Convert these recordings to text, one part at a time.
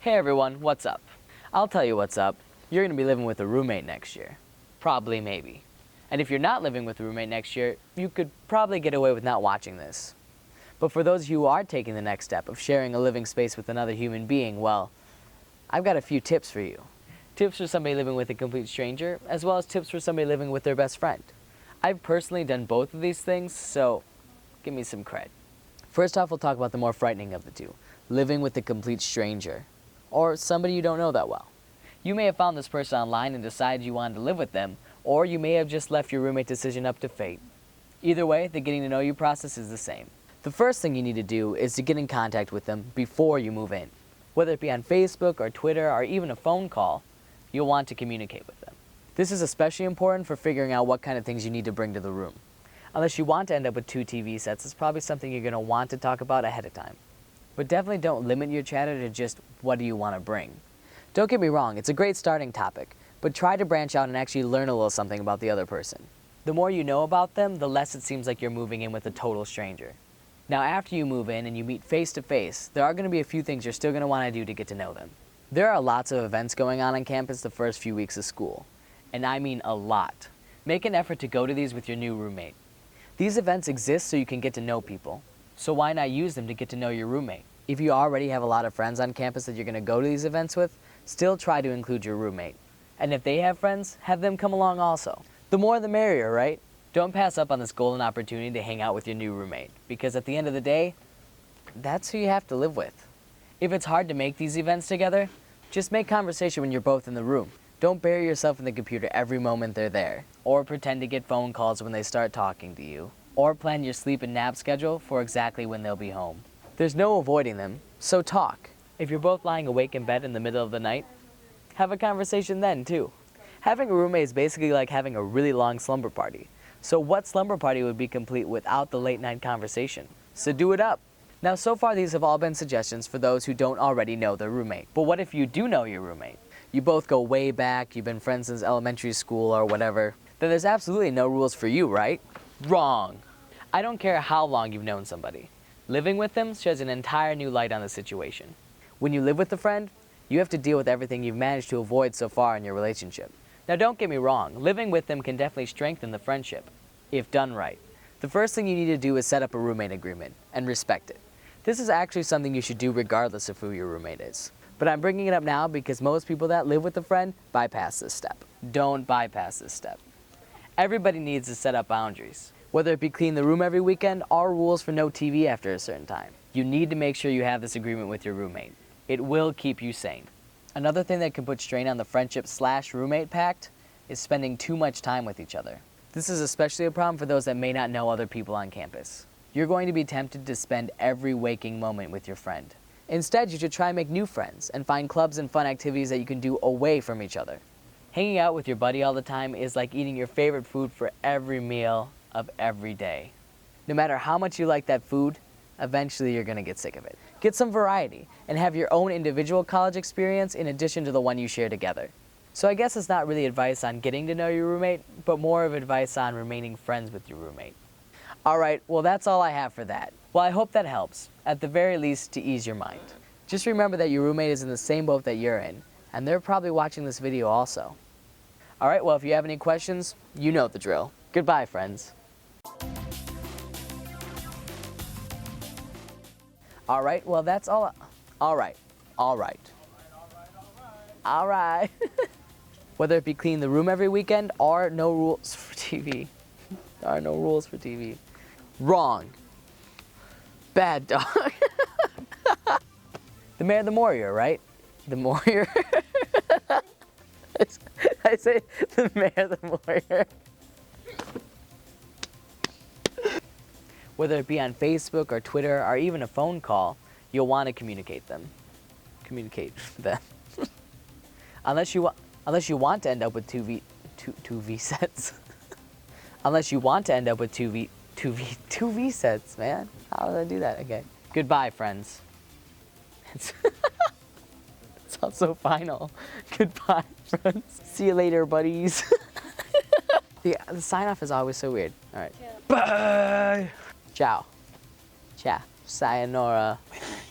Hey everyone, what's up? I'll tell you what's up. You're going to be living with a roommate next year. Probably, maybe. And if you're not living with a roommate next year, you could probably get away with not watching this. But for those of you who are taking the next step of sharing a living space with another human being, well, I've got a few tips for you. Tips for somebody living with a complete stranger, as well as tips for somebody living with their best friend. I've personally done both of these things, so give me some cred. First off, we'll talk about the more frightening of the two, living with a complete stranger, or somebody you don't know that well. You may have found this person online and decided you wanted to live with them, or you may have just left your roommate decision up to fate. Either way, the getting to know you process is the same. The first thing you need to do is to get in contact with them before you move in. Whether it be on Facebook or Twitter or even a phone call, you'll want to communicate with them. This is especially important for figuring out what kind of things you need to bring to the room. Unless you want to end up with 2 TV sets, it's probably something you're going to want to talk about ahead of time. But definitely don't limit your chatter to just what do you want to bring. Don't get me wrong, it's a great starting topic, but try to branch out and actually learn a little something about the other person. The more you know about them, the less it seems like you're moving in with a total stranger. Now after you move in and you meet face to face, there are going to be a few things you're still going to want to do to get to know them. There are lots of events going on campus the first few weeks of school, and I mean a lot. Make an effort to go to these with your new roommate. These events exist so you can get to know people, so why not use them to get to know your roommate? If you already have a lot of friends on campus that you're going to go to these events with, still try to include your roommate. And if they have friends, have them come along also. The more the merrier, right? Don't pass up on this golden opportunity to hang out with your new roommate, because at the end of the day, that's who you have to live with. If it's hard to make these events together, just make conversation when you're both in the room. Don't bury yourself in the computer every moment they're there, or pretend to get phone calls when they start talking to you, or plan your sleep and nap schedule for exactly when they'll be home. There's no avoiding them, so talk. If you're both lying awake in bed in the middle of the night, have a conversation then too. Having a roommate is basically like having a really long slumber party. So what slumber party would be complete without the late night conversation? So do it up. Now so far these have all been suggestions for those who don't already know their roommate. But what if you do know your roommate? You both go way back, you've been friends since elementary school or whatever. Then there's absolutely no rules for you, right? Wrong. I don't care how long you've known somebody. Living with them sheds an entire new light on the situation. When you live with a friend, you have to deal with everything you've managed to avoid so far in your relationship. Now don't get me wrong, living with them can definitely strengthen the friendship, if done right. The first thing you need to do is set up a roommate agreement, and respect it. This is actually something you should do regardless of who your roommate is. But I'm bringing it up now because most people that live with a friend bypass this step. Don't bypass this step. Everybody needs to set up boundaries. Whether it be clean the room every weekend or rules for no TV after a certain time. You need to make sure you have this agreement with your roommate. It will keep you sane. Another thing that can put strain on the friendship/roommate pact is spending too much time with each other. This is especially a problem for those that may not know other people on campus. You're going to be tempted to spend every waking moment with your friend. Instead, you should try and make new friends and find clubs and fun activities that you can do away from each other. Hanging out with your buddy all the time is like eating your favorite food for every meal of every day. No matter how much you like that food, eventually you're going to get sick of it. Get some variety and have your own individual college experience in addition to the one you share together. So I guess it's not really advice on getting to know your roommate, but more of advice on remaining friends with your roommate. Alright, well that's all I have for that. Well, I hope that helps, at the very least to ease your mind. Just remember that your roommate is in the same boat that you're in, and they're probably watching this video also. Alright, well if you have any questions, you know the drill. Goodbye, friends. Alright, well that's all. Alright. Whether it be clean the room every weekend or no rules for TV. There are no rules for TV. Wrong. Bad dog. The mayor, the morier, right? The morier. I say the mayor, the morier. Whether it be on Facebook or Twitter or even a phone call, you'll want to communicate them. Unless you want to end up with two V sets. Unless you want to end up with two V sets, man. How did I do that? Okay. Goodbye, friends. It sounds so final. Goodbye, friends. See you later, buddies. The sign off is always so weird. All right. Yeah. Bye. Ciao. Sayonara.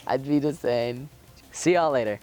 I'd be the same. See y'all later.